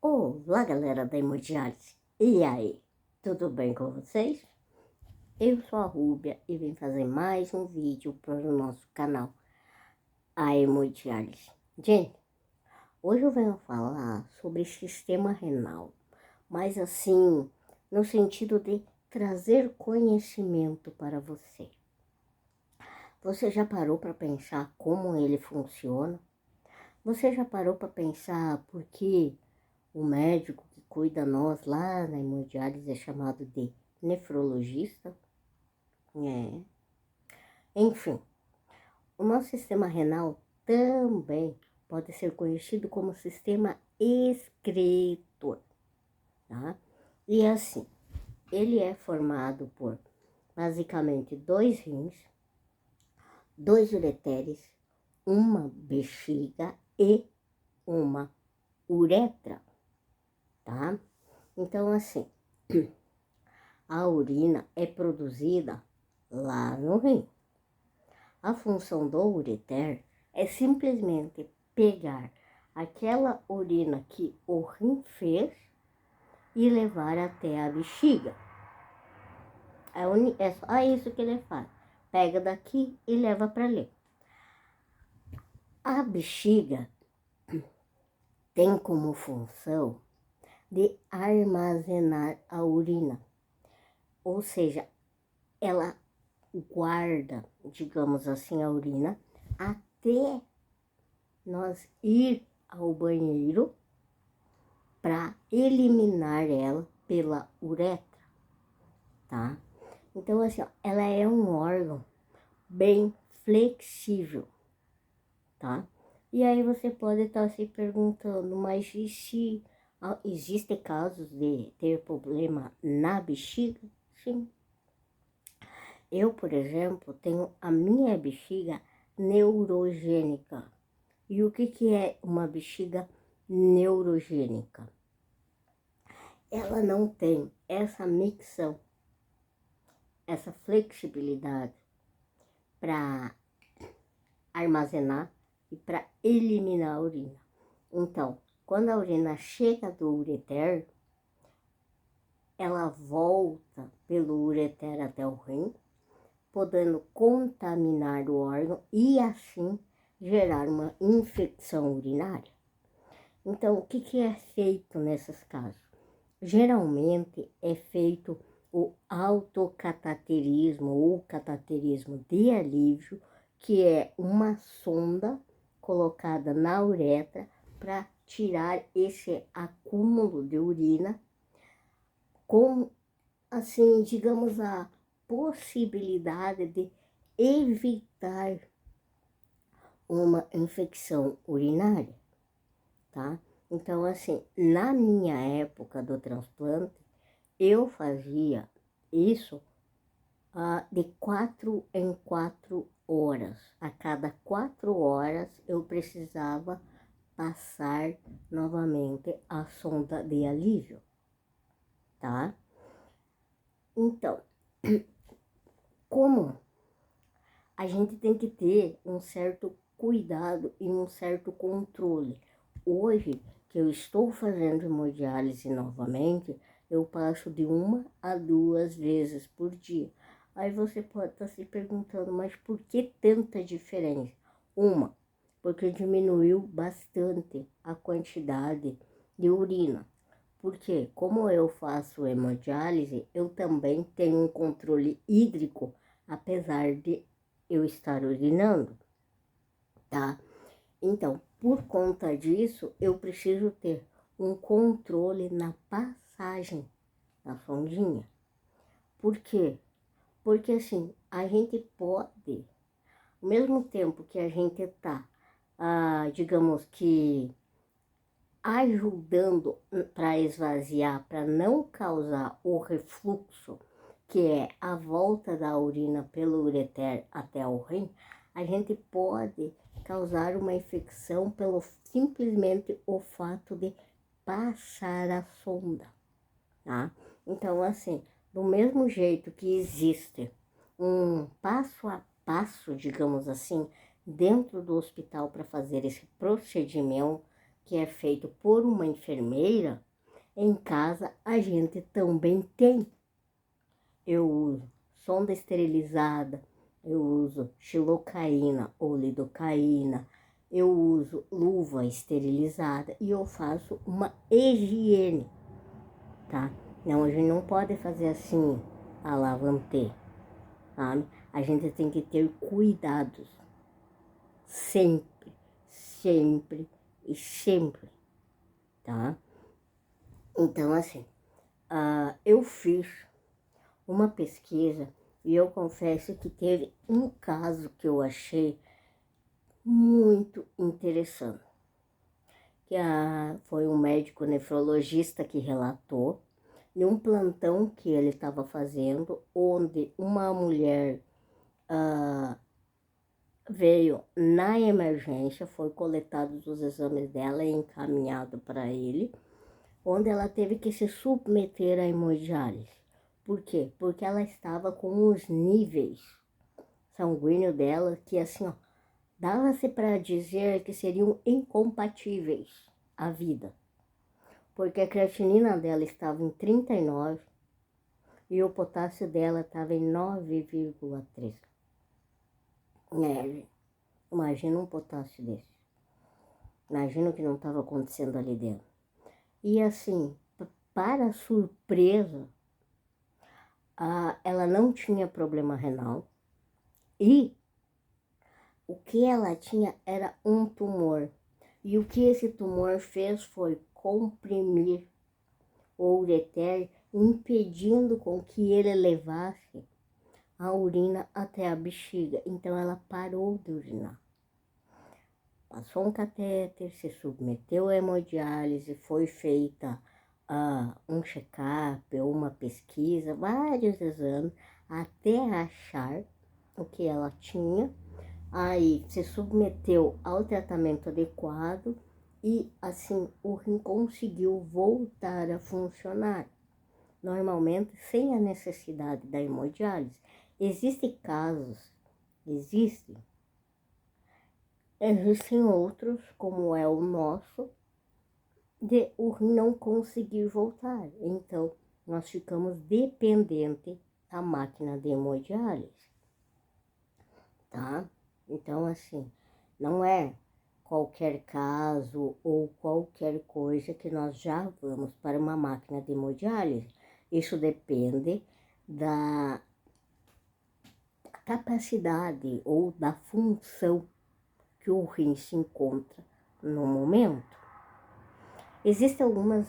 Olá, galera da Hemodiálise. E aí, tudo bem com vocês? Eu sou a Rúbia e vim fazer mais um vídeo para o nosso canal, a Hemodiálise. Gente, hoje eu venho falar sobre sistema renal, mas assim, no sentido de trazer conhecimento para você. Você já parou para pensar como ele funciona? Você já parou para pensar por que o médico que cuida nós lá na hemodiálise é chamado de nefrologista? Enfim, o nosso sistema renal também pode ser conhecido como sistema excretor, tá? E assim, ele é formado por basicamente 2 rins, 2 ureteres, uma bexiga e uma uretra, tá? Então, assim, a urina é produzida lá no rim. A função do ureter é simplesmente pegar aquela urina que o rim fez e levar até a bexiga. É só isso que ele faz. Pega daqui e leva para ali. A bexiga tem como função de armazenar a urina. Ou seja, ela guarda, digamos assim, a urina até nós ir ao banheiro para eliminar ela pela uretra, tá? Então, assim, ó, ela é um órgão bem flexível, tá? E aí você pode estar se perguntando, mas e se existem casos de ter problema na bexiga? Sim. Eu, por exemplo, tenho a minha bexiga neurogênica. E o que é uma bexiga neurogênica? Ela não tem essa micção, essa flexibilidade para armazenar e para eliminar a urina. Então, quando a urina chega do ureter, ela volta pelo ureter até o rim, podendo contaminar o órgão e assim gerar uma infecção urinária. Então, o que é feito nesses casos? Geralmente é feito o autocataterismo ou cataterismo de alívio, que é uma sonda colocada na uretra para tirar esse acúmulo de urina com, assim, digamos, a possibilidade de evitar uma infecção urinária, tá? Então, assim, na minha época do transplante, eu fazia isso de 4 em 4 horas. A cada 4 horas eu precisava passar novamente a sonda de alívio, tá? Então, como a gente tem que ter um certo cuidado e um certo controle. Hoje, que eu estou fazendo hemodiálise novamente, eu passo de 1 a 2 vezes por dia. Aí você pode estar se perguntando, mas por que tanta diferença? Porque diminuiu bastante a quantidade de urina. Porque como eu faço hemodiálise, eu também tenho um controle hídrico, apesar de eu estar urinando, tá? Então, por conta disso, eu preciso ter um controle na passagem da sondinha. Por quê? Porque assim, a gente pode, ao mesmo tempo que a gente tá, digamos que, ajudando para esvaziar, para não causar o refluxo, que é a volta da urina pelo ureter até o rim, a gente pode causar uma infecção pelo simplesmente o fato de passar a sonda, tá? Então, assim, do mesmo jeito que existe um passo a passo, digamos assim, dentro do hospital para fazer esse procedimento que é feito por uma enfermeira, em casa a gente também tem. Eu uso sonda esterilizada, eu uso xilocaína ou lidocaína, eu uso luva esterilizada e eu faço uma higiene, tá? Não, a gente não pode fazer assim, a lavantê, sabe? A gente tem que ter cuidados, sempre, sempre e sempre, tá? Então, assim, eu fiz uma pesquisa e eu confesso que teve um caso que eu achei muito interessante, que foi um médico nefrologista que relatou em um plantão que ele estava fazendo, onde uma mulher veio na emergência, foi coletados os exames dela e encaminhado para ele, onde ela teve que se submeter à hemodiálise. Por quê? Porque ela estava com os níveis sanguíneos dela que, assim, ó, dava-se para dizer que seriam incompatíveis à vida. Porque a creatinina dela estava em 39 e o potássio dela estava em 9,3. Imagina um potássio desse. Imagina o que não estava acontecendo ali dentro. E assim, para surpresa, ela não tinha problema renal e o que ela tinha era um tumor. E o que esse tumor fez foi comprimir o ureter, impedindo com que ele levasse a urina até a bexiga. Então ela parou de urinar. Passou um catéter, se submeteu à hemodiálise, foi feita um check-up ou uma pesquisa, vários exames, até achar o que ela tinha. Aí se submeteu ao tratamento adequado e assim o rim conseguiu voltar a funcionar, normalmente sem a necessidade da hemodiálise. Existem existem outros, como é o nosso, de o rim não conseguir voltar. Então, nós ficamos dependentes da máquina de hemodiálise, tá? Então, assim, não é qualquer caso ou qualquer coisa que nós já vamos para uma máquina de hemodiálise. Isso depende da capacidade ou da função que o rim se encontra no momento. Existem algumas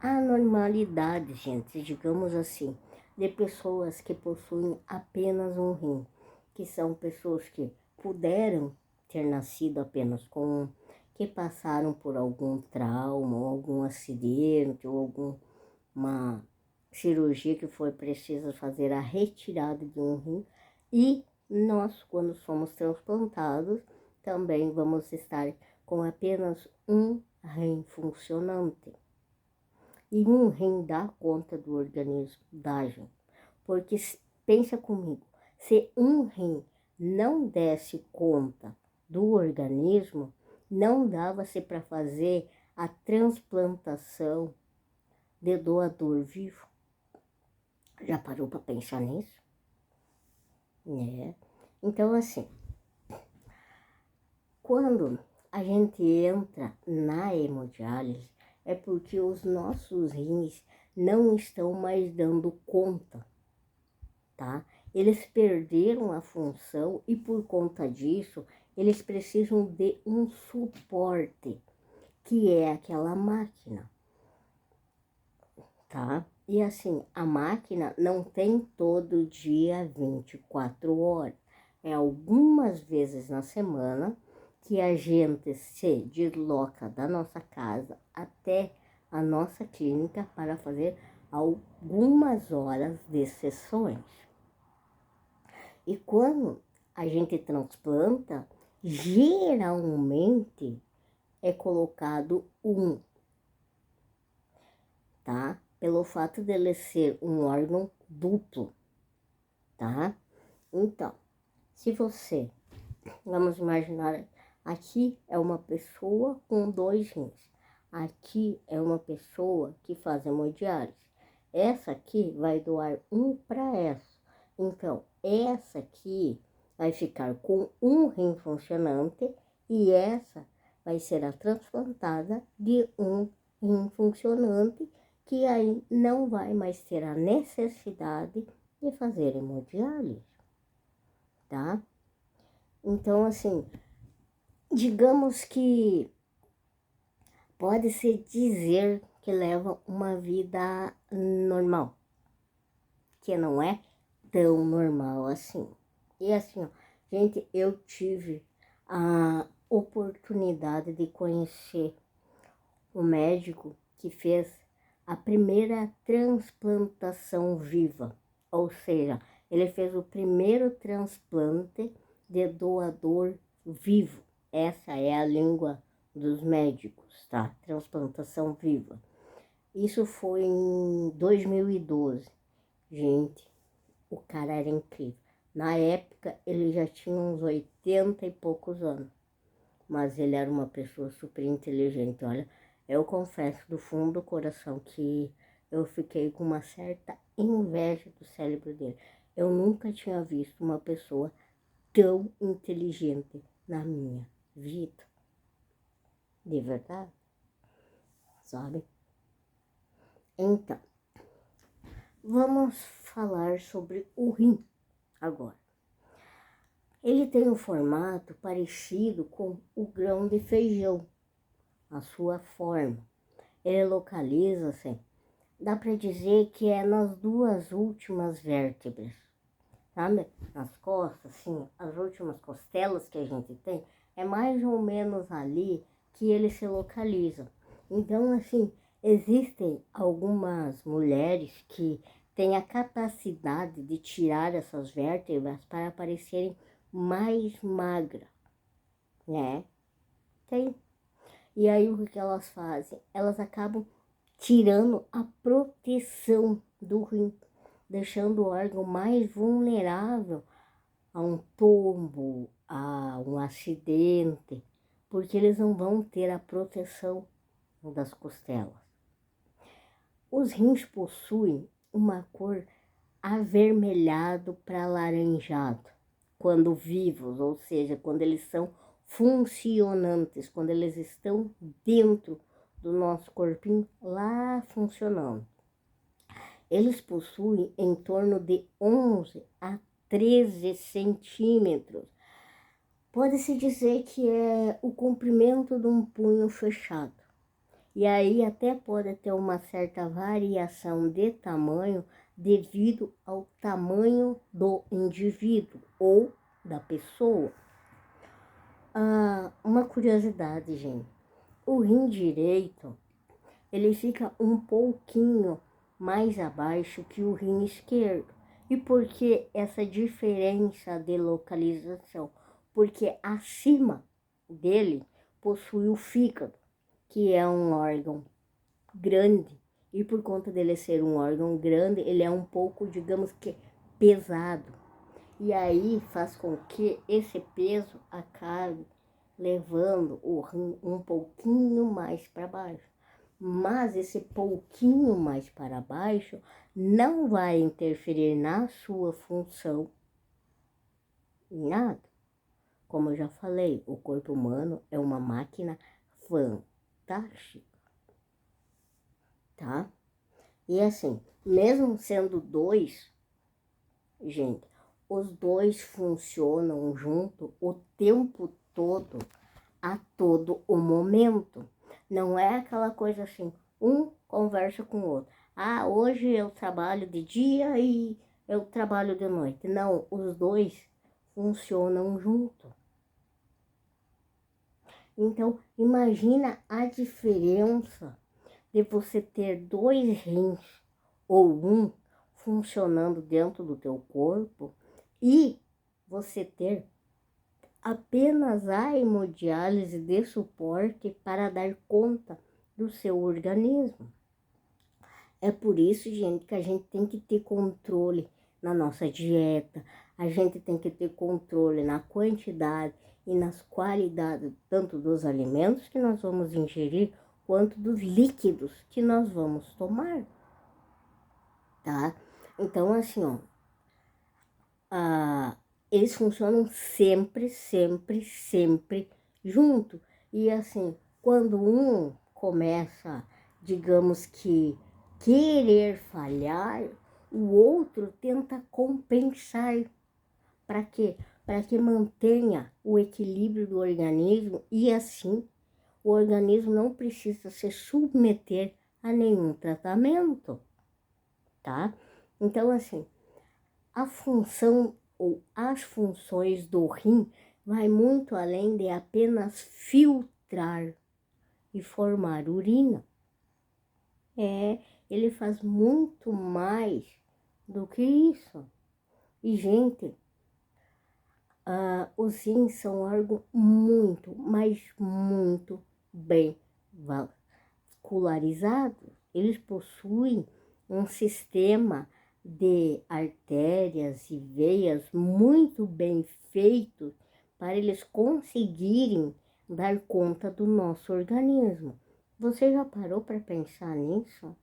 anormalidades, gente, digamos assim, de pessoas que possuem apenas um rim, que são pessoas que puderam ter nascido apenas com um, que passaram por algum trauma, ou algum acidente, ou alguma cirurgia que foi preciso fazer a retirada de um rim. E nós, quando somos transplantados, também vamos estar com apenas um rim funcionante. E um rim dá conta do organismo da gente. Porque pensa comigo, se um rim não desse conta do organismo, não dava-se para fazer a transplantação de doador vivo. Já parou para pensar nisso? Então, assim, quando a gente entra na hemodiálise, é porque os nossos rins não estão mais dando conta, tá? Eles perderam a função e por conta disso, eles precisam de um suporte, que é aquela máquina, tá? E assim, a máquina não tem todo dia 24 horas. É algumas vezes na semana que a gente se desloca da nossa casa até a nossa clínica para fazer algumas horas de sessões. E quando a gente transplanta, geralmente é colocado tá? Pelo fato dele ser um órgão duplo, tá? Então, se você, vamos imaginar Aqui é uma pessoa com 2 rins. Aqui é uma pessoa que faz hemodiálise. Essa aqui vai doar um para essa. Então, essa aqui vai ficar com um rim funcionante e essa vai ser a transplantada de um rim funcionante, que aí não vai mais ter a necessidade de fazer hemodiálise, tá? Então, assim, digamos que pode-se dizer que leva uma vida normal, que não é tão normal assim. E assim, ó, gente, eu tive a oportunidade de conhecer o médico que fez a primeira transplantação viva, ou seja, ele fez o primeiro transplante de doador vivo. Essa é a língua dos médicos, tá? Transplantação viva. Isso foi em 2012. Gente, o cara era incrível. Na época, ele já tinha uns 80 e poucos anos, mas ele era uma pessoa super inteligente. Olha, eu confesso do fundo do coração que eu fiquei com uma certa inveja do cérebro dele. Eu nunca tinha visto uma pessoa tão inteligente na minha vida. De verdade, sabe? Então, vamos falar sobre o rim agora. Ele tem um formato parecido com o grão de feijão, a sua forma. Ele localiza-se, dá para dizer que é nas 2 últimas vértebras, sabe? Nas costas, assim, as últimas costelas que a gente tem, é mais ou menos ali que ele se localiza. Então, assim, existem algumas mulheres que têm a capacidade de tirar essas vértebras para parecerem mais magras, né? Tem. E aí o que elas fazem? Elas acabam tirando a proteção do rim, deixando o órgão mais vulnerável a um tombo, a um acidente, porque eles não vão ter a proteção das costelas. Os rins possuem uma cor avermelhado para alaranjado quando vivos, ou seja, quando eles são funcionantes, quando eles estão dentro do nosso corpinho lá funcionando. Eles possuem em torno de 11 a 13 centímetros. Pode-se dizer que é o comprimento de um punho fechado. E aí até pode ter uma certa variação de tamanho devido ao tamanho do indivíduo ou da pessoa. Uma curiosidade, gente. O rim direito, ele fica um pouquinho mais abaixo que o rim esquerdo. E por que essa diferença de localização? Porque acima dele possui o fígado, que é um órgão grande. E por conta dele ser um órgão grande, ele é um pouco, digamos que, pesado. E aí faz com que esse peso acabe levando o rim um pouquinho mais para baixo. Mas esse pouquinho mais para baixo não vai interferir na sua função em nada. Como eu já falei, o corpo humano é uma máquina fantástica, tá? E assim, mesmo sendo 2, gente, os 2 funcionam junto o tempo todo, a todo o momento. Não é aquela coisa assim, um conversa com o outro. Ah, hoje eu trabalho de dia e eu trabalho de noite. Não, os 2 funcionam junto. Então, imagina a diferença de você ter 2 rins ou um funcionando dentro do teu corpo e você ter apenas a hemodiálise de suporte para dar conta do seu organismo. É por isso, gente, que a gente tem que ter controle na nossa dieta, a gente tem que ter controle na quantidade e nas qualidades tanto dos alimentos que nós vamos ingerir, quanto dos líquidos que nós vamos tomar, tá? Então, assim, ó, eles funcionam sempre, sempre, sempre junto. E assim, quando um começa, digamos que, querer falhar, o outro tenta compensar. Para quê? Para que mantenha o equilíbrio do organismo e assim o organismo não precisa se submeter a nenhum tratamento, tá? Então, assim, a função ou as funções do rim vai muito além de apenas filtrar e formar urina. Ele faz muito mais do que isso. E, gente, os rins são órgãos muito, mas muito bem vascularizados. Eles possuem um sistema de artérias e veias muito bem feitos para eles conseguirem dar conta do nosso organismo. Você já parou para pensar nisso?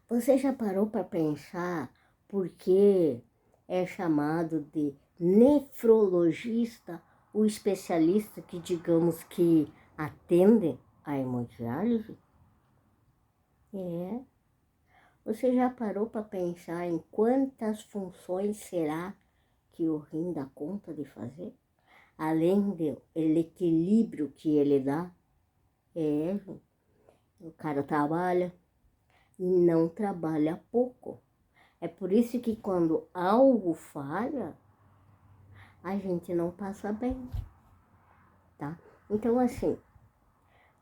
Você já parou para pensar por que é chamado de nefrologista o especialista que, digamos que, atende a hemodiálise? Você já parou para pensar em quantas funções será que o rim dá conta de fazer? Além do equilíbrio que ele dá, o cara trabalha e não trabalha pouco. É por isso que quando algo falha, a gente não passa bem, tá? Então, assim,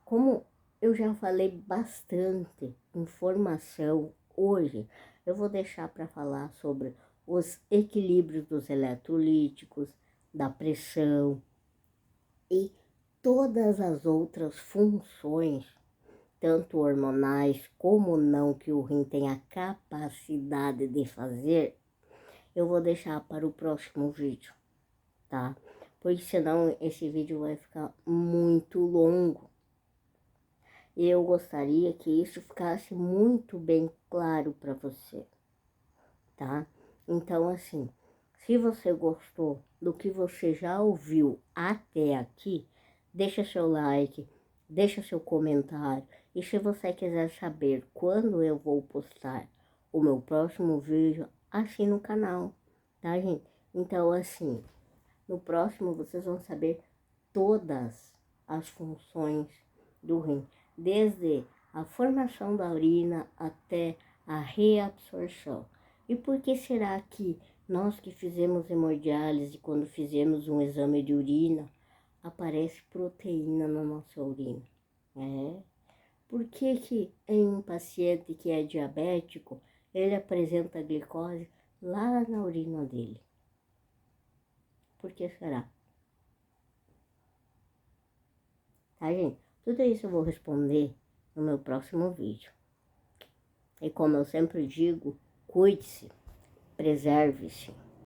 como eu já falei bastante informação hoje, eu vou deixar para falar sobre os equilíbrios dos eletrolíticos, da pressão e todas as outras funções, tanto hormonais como não, que o rim tem a capacidade de fazer. Eu vou deixar para o próximo vídeo, tá? Porque senão esse vídeo vai ficar muito longo. E eu gostaria que isso ficasse muito bem claro para você, tá? Então, assim, se você gostou do que você já ouviu até aqui, deixa seu like, deixa seu comentário. E se você quiser saber quando eu vou postar o meu próximo vídeo, assina o canal, tá, gente? Então, assim, no próximo vocês vão saber todas as funções do rim, desde a formação da urina até a reabsorção. E por que será que nós que fizemos hemodiálise, quando fizemos um exame de urina, aparece proteína na nossa urina? Por que em um paciente que é diabético, ele apresenta glicose lá na urina dele? Por que será? Tá, gente? Tudo isso eu vou responder no meu próximo vídeo. E como eu sempre digo, cuide-se, preserve-se.